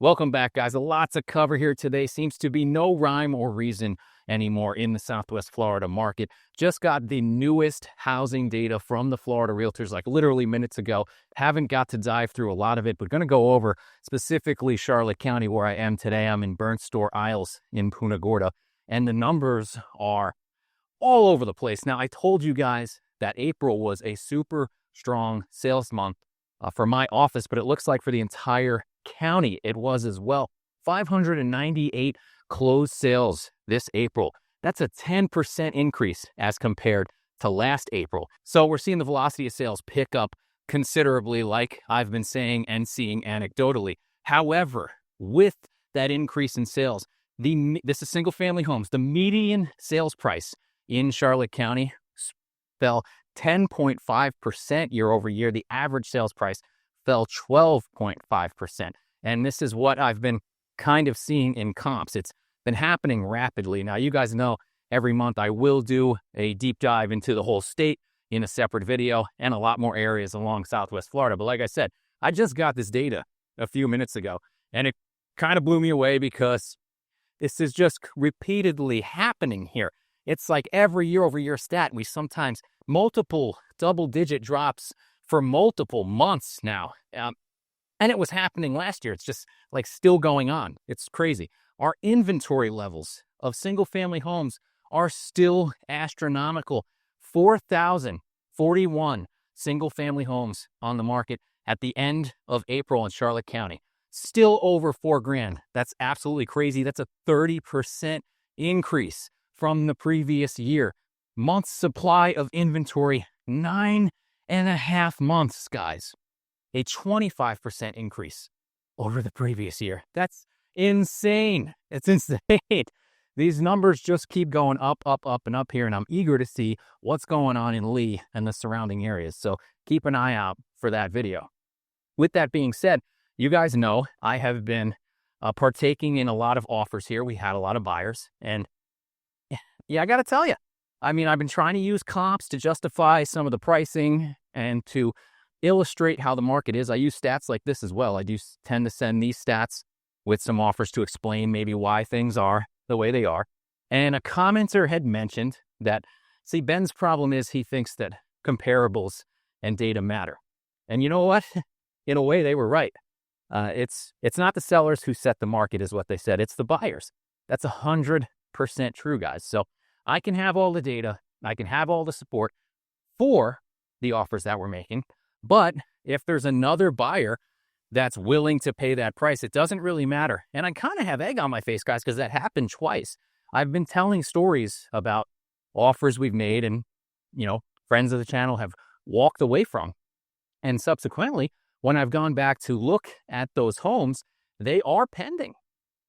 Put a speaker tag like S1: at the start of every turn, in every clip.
S1: Welcome back, guys. Lots to cover here today. Seems to be no rhyme or reason anymore in the Southwest Florida market. Just got the newest housing data from the Florida Realtors like literally minutes ago. Haven't got to dive through a lot of it, but going to go over specifically Charlotte County where I am today. I'm in Burnt Store Isles in Punta Gorda, and the numbers are all over the place. Now, I told you guys that April was a super strong sales month for my office, but it looks like for the entire county it was as well. 598 closed sales this April. That's a 10% increase as compared to last April. So we're seeing the velocity of sales pick up considerably, like I've been saying and seeing anecdotally. However, with that increase in sales, this is single family homes. The median sales price in Charlotte County fell 10.5% year over year. The average sales price fell 12.5%. And this is what I've been kind of seeing in comps. It's been happening rapidly. Now, you guys know every month I will do a deep dive into the whole state in a separate video and a lot more areas along Southwest Florida. But like I said, I just got this data a few minutes ago, and it kind of blew me away because this is just repeatedly happening here. It's like every year over year stat. We sometimes multiple double-digit drops for multiple months now. And it was happening last year. It's just like still going on. It's crazy. Our inventory levels of single-family homes are still astronomical. 4,041 single-family homes on the market at the end of April in Charlotte County. Still over $4,000. That's absolutely crazy. That's a 30% increase from the previous year. Months supply of inventory, 9.5 months, guys. A 25% increase over the previous year. That's insane. It's insane. These numbers just keep going up, up, up, and up here, and I'm eager to see what's going on in Lee and the surrounding areas. So keep an eye out for that video. With that being said, you guys know I have been partaking in a lot of offers here. We had a lot of buyers, and yeah, I got to tell you, I mean, I've been trying to use comps to justify some of the pricing and to illustrate how the market is. I use stats like this as well. I do tend to send these stats with some offers to explain maybe why things are the way they are. And a commenter had mentioned that, see, Ben's problem is he thinks that comparables and data matter. And you know what? In a way, they were right. It's not the sellers who set the market is what they said. It's the buyers. That's 100% true, guys. So I can have all the data. I can have all the support for the offers that we're making. But if there's another buyer that's willing to pay that price, it doesn't really matter. And I kind of have egg on my face, guys, because that happened twice. I've been telling stories about offers we've made and, friends of the channel have walked away from. And subsequently, when I've gone back to look at those homes, they are pending.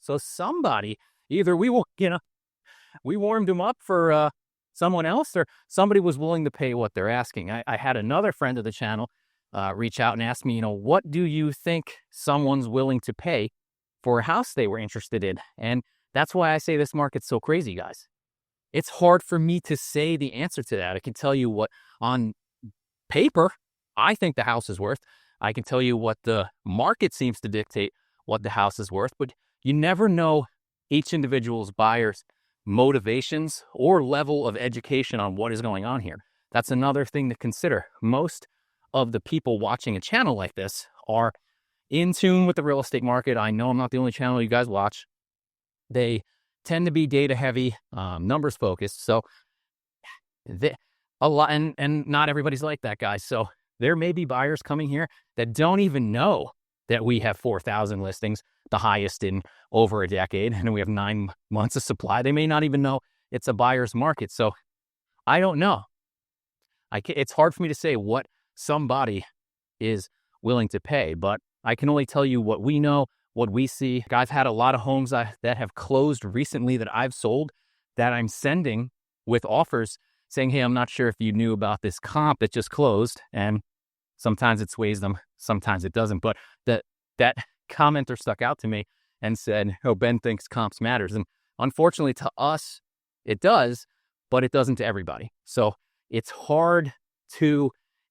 S1: So somebody, either we warmed them up for someone else, or somebody was willing to pay what they're asking. I had another friend of the channel reach out and ask me, what do you think someone's willing to pay for a house they were interested in? And that's why I say this market's so crazy, guys. It's hard for me to say the answer to that. I can tell you what on paper I think the house is worth. I can tell you what the market seems to dictate what the house is worth, but you never know each individual's buyer's motivations or level of education on what is going on here. That's another thing to consider. Most of the people watching a channel like this are in tune with the real estate market. I know I'm not the only channel you guys watch. They tend to be data heavy, numbers focused. So a lot, and not everybody's like that, guys. So there may be buyers coming here that don't even know that we have 4,000 listings, the highest in over a decade, and we have 9 months of supply. They may not even know it's a buyer's market. So I don't know. It's hard for me to say what somebody is willing to pay, but I can only tell you what we know, what we see. I've had a lot of homes that have closed recently that I've sold that I'm sending with offers saying, hey, I'm not sure if you knew about this comp that just closed. And sometimes it sways them, sometimes it doesn't. But that commenter stuck out to me and said, oh, Ben thinks comps matters. And unfortunately to us, it does, but it doesn't to everybody. So it's hard to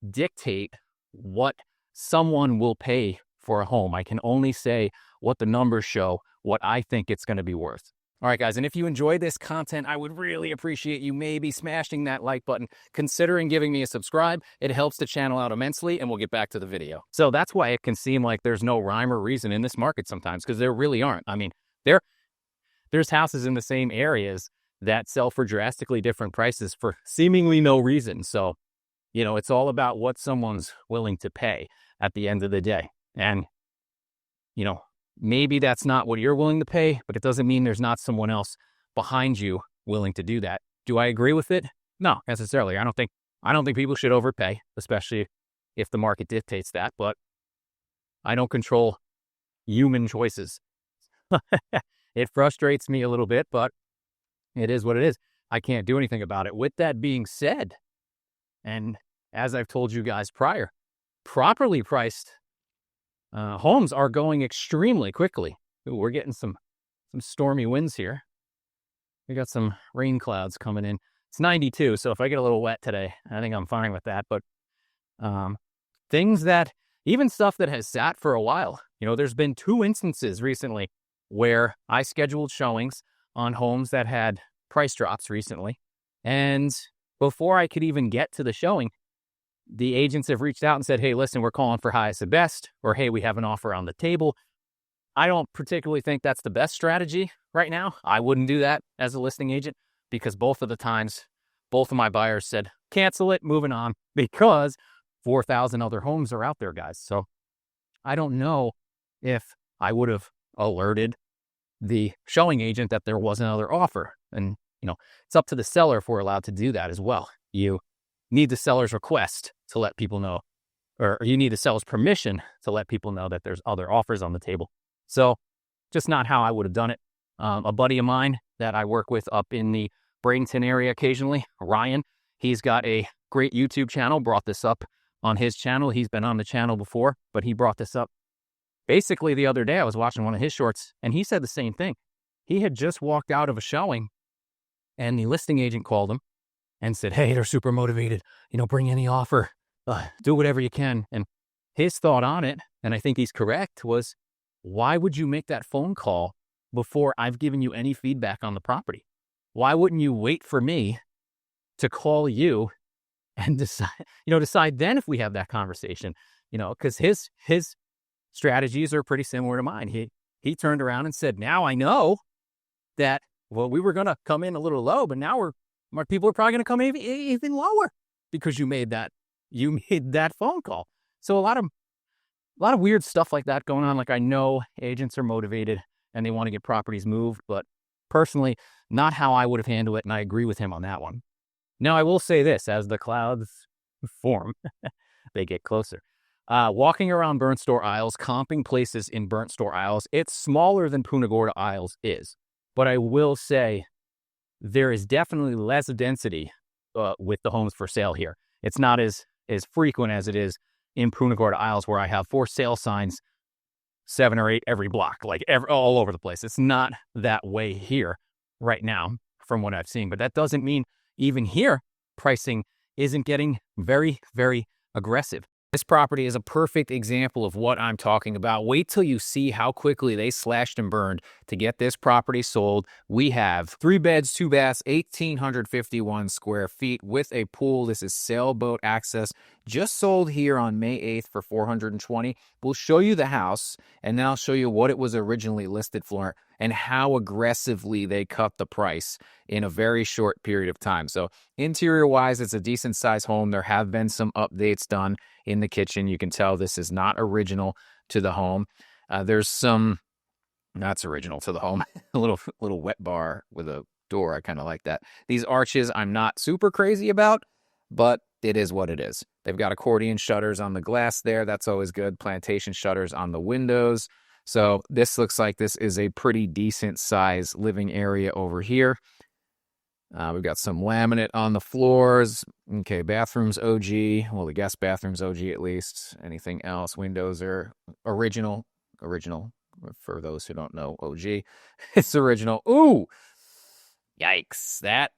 S1: dictate what someone will pay for a home. I can only say what the numbers show, what I think it's going to be worth. All right, guys, and if you enjoy this content, I would really appreciate you maybe smashing that like button, considering giving me a subscribe. It helps the channel out immensely, and we'll get back to the video. So that's why it can seem like there's no rhyme or reason in this market sometimes, because there really aren't. I mean, there's houses in the same areas that sell for drastically different prices for seemingly no reason. So, it's all about what someone's willing to pay at the end of the day. And, maybe that's not what you're willing to pay, but it doesn't mean there's not someone else behind you willing to do that. Do I agree with it? No, necessarily. I don't think people should overpay, especially if the market dictates that, but I don't control human choices. It frustrates me a little bit, but it is what it is. I can't do anything about it. With that being said, and as I've told you guys prior, properly priced homes are going extremely quickly. Ooh, we're getting some stormy winds here. We got some rain clouds coming in. It's 92, so if I get a little wet today, I think I'm fine with that. But even stuff that has sat for a while, there's been 2 instances recently where I scheduled showings on homes that had price drops recently. And before I could even get to the showing, the agents have reached out and said, hey, listen, we're calling for highest and best, or hey, we have an offer on the table. I don't particularly think that's the best strategy right now. I wouldn't do that as a listing agent, because both of my buyers said, cancel it, moving on, because 4,000 other homes are out there, guys. So I don't know if I would have alerted the showing agent that there was another offer. And, it's up to the seller if we're allowed to do that as well. You need the seller's request to let people know, or you need the seller's permission to let people know that there's other offers on the table. So just not how I would have done it. A buddy of mine that I work with up in the Bradenton area occasionally, Ryan, he's got a great YouTube channel, brought this up on his channel. He's been on the channel before, but he brought this up basically the other day. I was watching one of his shorts, and he said the same thing. He had just walked out of a showing, and the listing agent called him and said, hey, they're super motivated, bring any offer, do whatever you can. And his thought on it, and I think he's correct, was, why would you make that phone call before I've given you any feedback on the property? Why wouldn't you wait for me to call you and decide then if we have that conversation? Because his strategies are pretty similar to mine. He turned around and said, now I know that, well, we were going to come in a little low, but now our people are probably going to come even lower because you made that phone call. So a lot of weird stuff like that going on. Like, I know agents are motivated and they want to get properties moved, but personally, not how I would have handled it. And I agree with him on that one. Now, I will say this, as the clouds form, they get closer. Walking around Burnt Store Isles, comping places in Burnt Store Isles, it's smaller than Punta Gorda Isles is. But I will say there is definitely less density with the homes for sale here. It's not as frequent as it is in Punta Gorda Isles, where I have for sale signs 7 or 8 every block, all over the place. It's not that way here right now from what I've seen. But that doesn't mean even here pricing isn't getting very, very aggressive. This property is a perfect example of what I'm talking about. Wait till you see how quickly they slashed and burned to get this property sold. We have 3 beds, 2 baths, 1,851 square feet with a pool. This is sailboat access. Just sold here on May 8th for $420. We'll show you the house, and then I'll show you what it was originally listed for and how aggressively they cut the price in a very short period of time. So interior-wise, it's a decent-sized home. There have been some updates done in the kitchen. You can tell this is not original to the home. There's some, that's original to the home, a little wet bar with a door. I kind of like that. These arches I'm not super crazy about, but it is what it is. They've got accordion shutters on the glass there. That's always good. Plantation shutters on the windows. So this looks like this is a pretty decent size living area over here. We've got some laminate on the floors. Okay, bathrooms OG. Well, the guest bathroom's OG at least. Anything else? Windows are original. Original, for those who don't know OG. It's original. Ooh! Yikes. That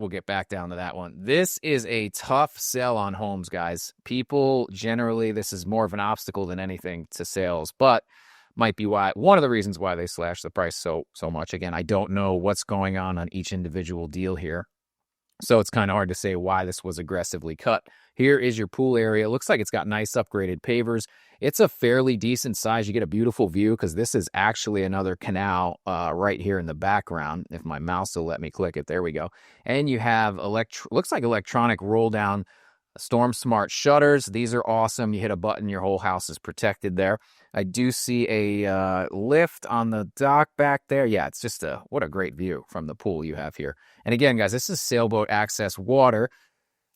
S2: we'll get back down to that one. This is a tough sell on homes, guys. People generally, this is more of an obstacle than anything to sales, but might be one of the reasons why they slash the price so much. Again, I don't know what's going on each individual deal here, so it's kind of hard to say why this was aggressively cut. Here is your pool area. It looks like it's got nice upgraded pavers. It's a fairly decent size. You get a beautiful view because this is actually another canal right here in the background. If my mouse will let me click it, there we go. And you have looks like electronic roll down storm smart shutters. These are awesome. You hit a button, your whole house is protected there. I do see a lift on the dock back there. Yeah, it's just what a great view from the pool you have here. And again, guys, this is sailboat access water.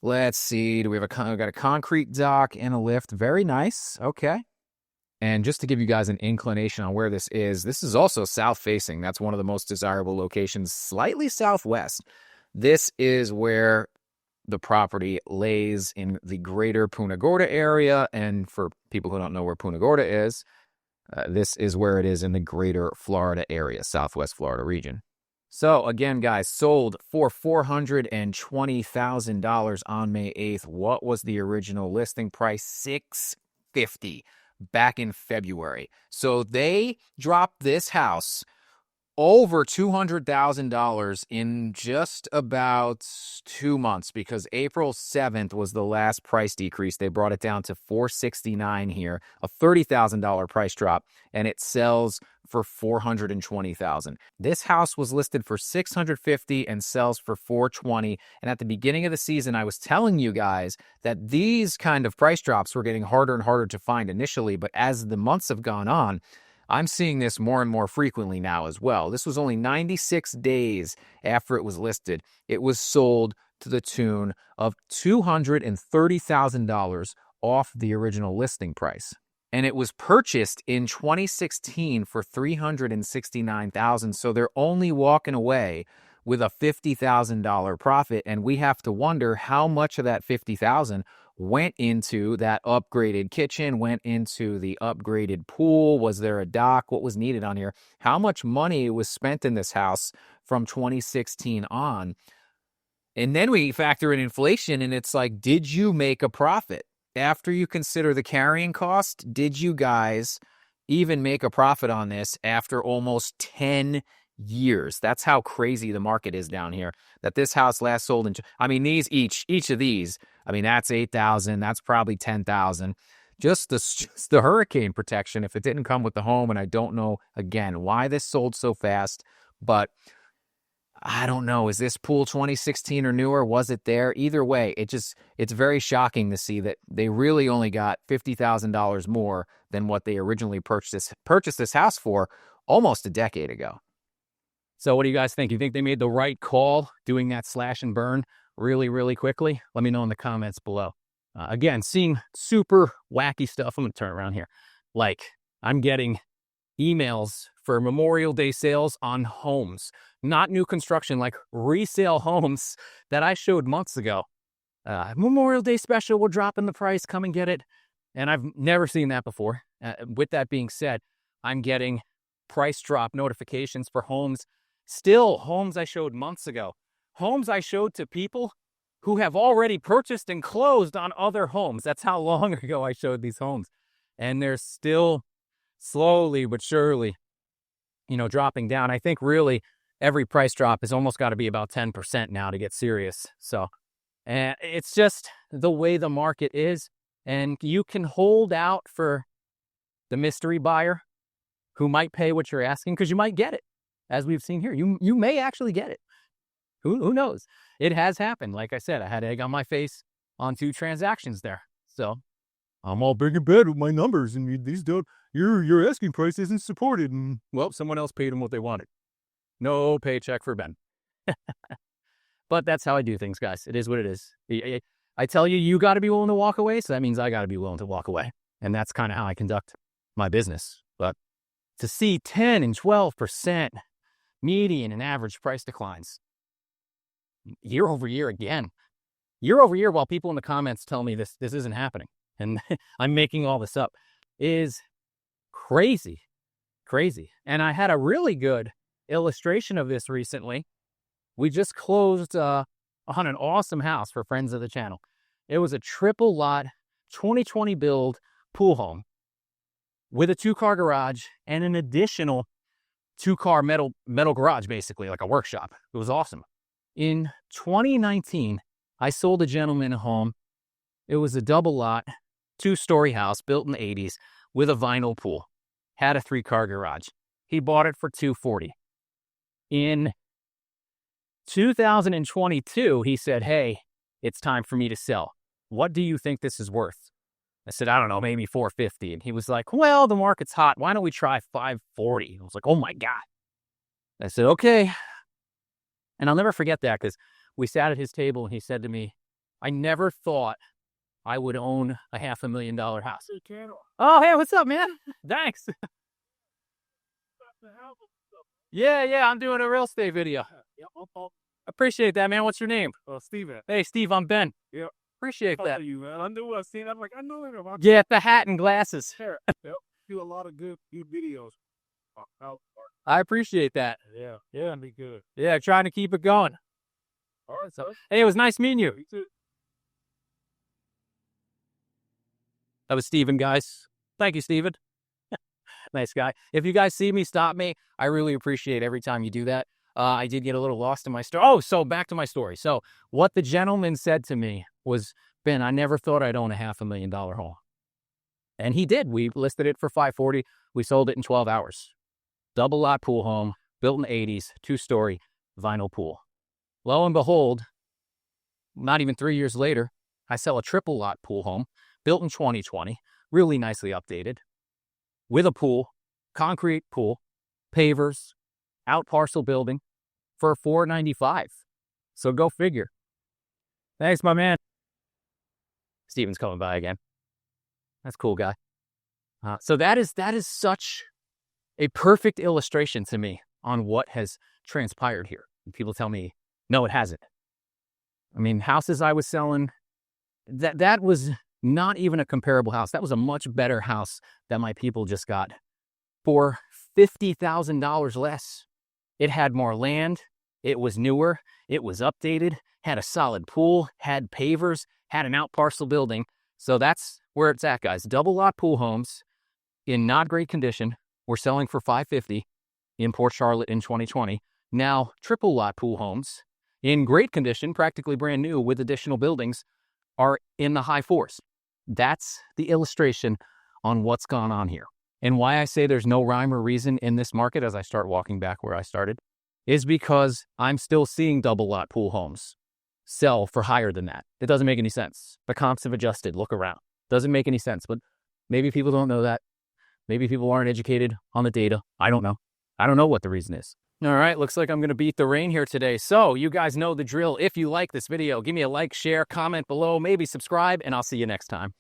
S2: Let's see. Do we have we got a concrete dock and a lift? Very nice. Okay. And just to give you guys an inclination on where this is also south facing. That's one of the most desirable locations, slightly southwest. This is where the property lays in the greater Punta Gorda area. And for people who don't know where Punta Gorda is, this is where it is in the greater Florida area, Southwest Florida region. So again, guys, sold for $420,000 on May 8th. What was the original listing price? $650 back in February. So they dropped this house over $200,000 in just about 2 months, because April 7th was the last price decrease. They brought it down to $469 here, a $30,000 price drop, and it sells for $420,000. This house was listed for $650 and sells for $420. And at the beginning of the season, I was telling you guys that these kind of price drops were getting harder and harder to find initially, but as the months have gone on, I'm seeing this more and more frequently now as well. This was only 96 days after it was listed. It was sold to the tune of $230,000 off the original listing price. And it was purchased in 2016 for $369,000. So they're only walking away with a $50,000 profit. And we have to wonder how much of that $50,000 went into that upgraded kitchen, went into the upgraded pool. Was there a dock? What was needed on here? How much money was spent in this house from 2016 on? And then we factor in inflation, and it's like, did you make a profit? After you consider the carrying cost, did you guys even make a profit on this after almost 10 years? That's how crazy the market is down here. That this house last sold in, I mean, each of these, I mean, that's $8,000. That's probably $10,000. Just the hurricane protection, if it didn't come with the home. And I don't know, again, why this sold so fast, but I don't know. Is this pool 2016 or newer? Was it there? Either way, it's very shocking to see that they really only got $50,000 more than what they originally purchased this house for almost a decade ago. So what do you guys think? You think they made the right call doing that slash and burn really, really quickly? Let me know in the comments below. Again, seeing super wacky stuff. I'm going to turn around here. Like, I'm getting emails for Memorial Day sales on homes, not new construction, like resale homes that I showed months ago. Memorial Day special, we're dropping the price, come and get it. And I've never seen that before. With that being said, I'm getting price drop notifications for homes. Still, homes I showed months ago. Homes I showed to people who have already purchased and closed on other homes. That's how long ago I showed these homes. And they're still slowly but surely, dropping down. I think really every price drop has almost got to be about 10% now to get serious. So, and it's just the way the market is. And you can hold out for the mystery buyer who might pay what you're asking, because you might get it. As we've seen here, you may actually get it. Who knows? It has happened. Like I said, I had egg on my face on 2 transactions there. So I'm all big and bad with my numbers, and these don't. Your asking price isn't supported, and well, someone else paid them what they wanted. No paycheck for Ben. But that's how I do things, guys. It is what it is. I tell you, you got to be willing to walk away, so that means I got to be willing to walk away, and that's kind of how I conduct my business. But to see 10 and 12% median and average price declines year over year again, while people in the comments tell me this isn't happening and I'm making all this up, is crazy. And I had a really good illustration of this recently. We just closed
S1: on an awesome house for friends of the channel. It was a triple lot, 2020 build pool home with a 2-car garage and an additional 2-car metal garage, basically like a workshop. It was awesome. In 2019, I sold a gentleman a home. It was a double lot, 2-story house built in the 80s with a vinyl pool. Had a 3-car garage. He bought it for $240. In 2022, he said, "Hey, it's time for me to sell. What do you think this is worth?" I said, "I don't know, maybe $450." And he was like, "Well, the market's hot. Why don't we try $540?" I was like, "Oh my God." I said, "Okay." And I'll never forget that because we sat at his table and he said to me, "I never thought I would own a $500,000 house." Oh, hey, what's up, man? Thanks. Yeah, I'm doing a real estate video. Appreciate that, man. What's your name?
S3: Steven.
S1: Hey, Steve, I'm Ben.
S3: Yeah.
S1: Appreciate that.
S3: You, man. I knew I seen. I'm like, I know it. About
S1: Yeah, the hat and glasses.
S3: Sure. Yep. Do a lot of good videos.
S1: I appreciate that.
S3: Yeah, be good.
S1: Yeah, trying to keep it going.
S3: All right, so
S1: Hey, it was nice meeting you.
S3: you too.
S1: That was Steven, guys. Thank you, Steven. Nice guy. If you guys see me, stop me. I really appreciate every time you do that. I did get a little lost in my story. Oh, so back to my story. So what the gentleman said to me was, "Ben, I never thought I'd own a $500,000 home." And he did. We listed it for $540. We sold it in 12 hours. Double lot pool home, built in the 80s, 2-story, vinyl pool. Lo and behold, not even 3 years later, I sell a triple lot pool home, built in 2020, really nicely updated, with a pool, concrete pool, pavers, out parcel building for $495. So go figure. Thanks, my man. Steven's coming by again. That's a cool guy. So that is such a perfect illustration to me on what has transpired here. And people tell me, no, it hasn't. I mean, houses I was selling, that was not even a comparable house. That was a much better house that my people just got for $50,000 less. It had more land. It was newer. It was updated, had a solid pool, had pavers, had an out parcel building. So that's where it's at, guys. Double lot pool homes in not great condition. We're selling for $550 in Port Charlotte in 2020. Now, triple lot pool homes in great condition, practically brand new with additional buildings, are in the high fours. That's the illustration on what's gone on here. And why I say there's no rhyme or reason in this market as I start walking back where I started is because I'm still seeing double lot pool homes sell for higher than that. It doesn't make any sense. The comps have adjusted. Look around. Doesn't make any sense, but maybe people don't know that. Maybe people aren't educated on the data. I don't know. I don't know what the reason is. All right, looks like I'm going to beat the rain here today. So you guys know the drill. If you like this video, give me a like, share, comment below, maybe subscribe, and I'll see you next time.